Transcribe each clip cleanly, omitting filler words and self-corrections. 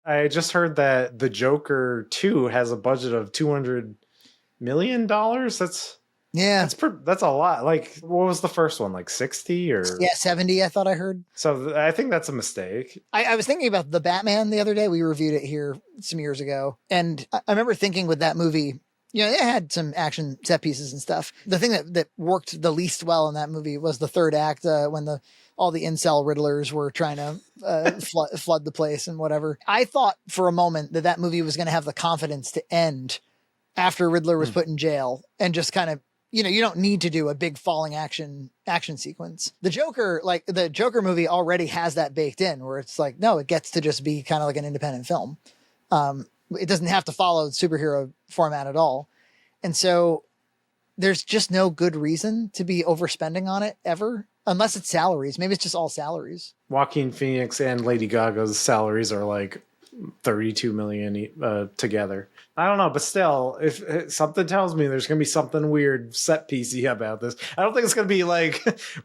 I just heard that the Joker 2 has a budget of $200 million. That's a lot. Like, what was the first one? Like 60 or 70? I thought I heard. So I think that's a mistake. I was thinking about The Batman the other day. We reviewed it here some years ago, and I remember thinking with that movie, it had some action set pieces and stuff. The thing that worked the least well in that movie was the third act, when all the incel Riddlers were trying to flood the place and whatever. I thought for a moment that movie was going to have the confidence to end after Riddler was put in jail and just kind of, you don't need to do a big falling action sequence. The Joker movie already has that baked in where it's like, no, it gets to just be kind of like an independent film. It doesn't have to follow the superhero format at all. And so there's just no good reason to be overspending on it ever, unless it's salaries. Maybe it's just all salaries. Joaquin Phoenix and Lady Gaga's salaries are like $32 million together. I don't know, but still, if something tells me there's going to be something weird set piecey about this, I don't think it's going to be like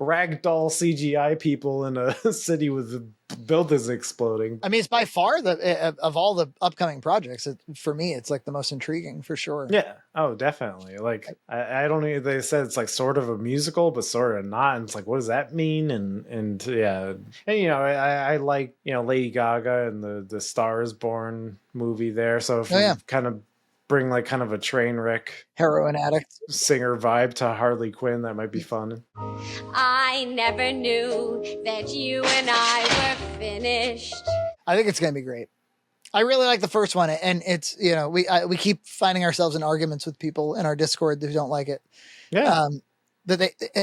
ragdoll CGI people in a city with buildings exploding. I mean, it's by far of all the upcoming projects, for me, it's like the most intriguing for sure. Yeah. Oh, definitely. Like, I don't know. They said it's like sort of a musical, but sort of not. And it's like, what does that mean? And yeah. And, I like, Lady Gaga and the Star is Born movie there. So if we kind of bring like kind of a train wreck heroin addict singer vibe to Harley Quinn, that might be fun. I never knew that you and I were finished. I think it's going to be great. I really like the first one, and it's, we keep finding ourselves in arguments with people in our Discord who don't like it. Yeah.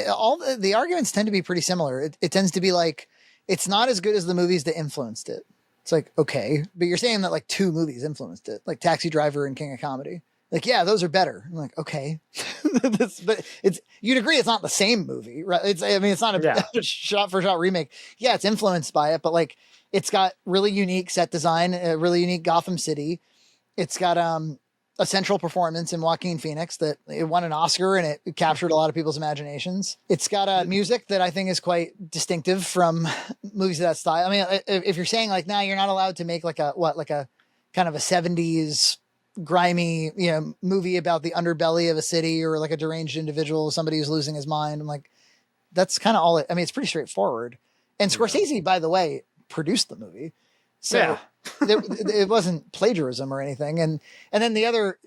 All the arguments tend to be pretty similar. It tends to be like, it's not as good as the movies that influenced it. It's like, okay, but you're saying that like 2 movies influenced it, like Taxi Driver and King of Comedy. Like, yeah, those are better. I'm like, okay, but you'd agree it's not the same movie, right? It's not a shot for shot remake. Yeah, it's influenced by it, but like, it's got really unique set design, a really unique Gotham City. It's got a central performance in Joaquin Phoenix that it won an Oscar and it captured a lot of people's imaginations. It's got music that I think is quite distinctive from movies of that style. I mean, if you're saying like, you're not allowed to make like a kind of a 70s grimy, movie about the underbelly of a city or like a deranged individual, somebody who's losing his mind. I'm like, that's kind of all it's pretty straightforward. And Scorsese, by the way, produced the movie. So it wasn't plagiarism or anything. And then the other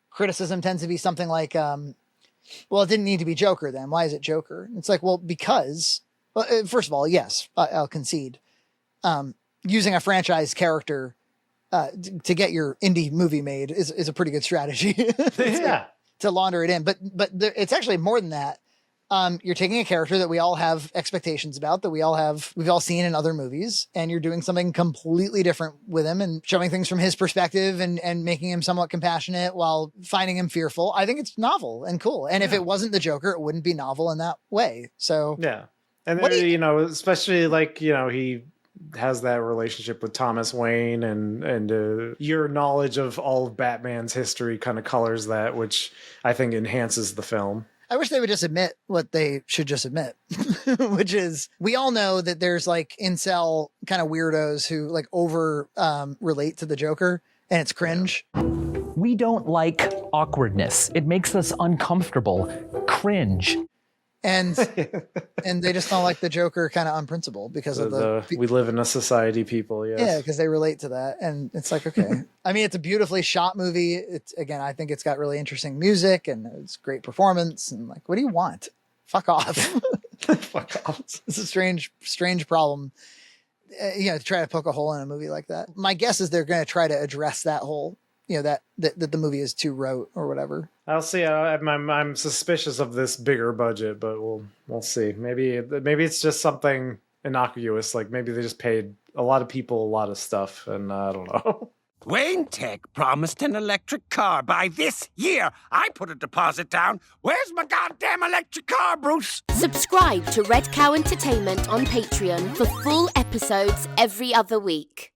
criticism tends to be something like, well, it didn't need to be Joker then. Why is it Joker? It's like, well, because, first of all, yes, I'll concede. Using a franchise character to get your indie movie made is a pretty good strategy. To launder it in. But it's actually more than that. You're taking a character that we all have expectations about, that we've all seen in other movies, and you're doing something completely different with him and showing things from his perspective and making him somewhat compassionate while finding him fearful. I think it's novel and cool. And if it wasn't the Joker, it wouldn't be novel in that way. So yeah. And especially like, he has that relationship with Thomas Wayne and your knowledge of all of Batman's history kind of colors that, which I think enhances the film. I wish they would just admit what they should just admit, which is we all know that there's like incel kind of weirdos who like over relate to the Joker, and it's cringe. We don't like awkwardness. It makes us uncomfortable. Cringe. And they just don't like the Joker kind of unprincipled because of we live in a society, people. Yes. Yeah, because they relate to that. And it's like, okay. I mean, it's a beautifully shot movie. It's, again, I think it's got really interesting music and it's great performance. And like, what do you want? Fuck off. Fuck off. It's a strange problem, to try to poke a hole in a movie like that. My guess is they're going to try to address that hole. That the movie is too rote or whatever. I'll see. I'm suspicious of this bigger budget, but we'll see. Maybe it's just something innocuous. Like maybe they just paid a lot of people a lot of stuff, and I don't know. Wayne Tech promised an electric car by this year. I put a deposit down. Where's my goddamn electric car, Bruce? Subscribe to Red Cow Entertainment on Patreon for full episodes every other week.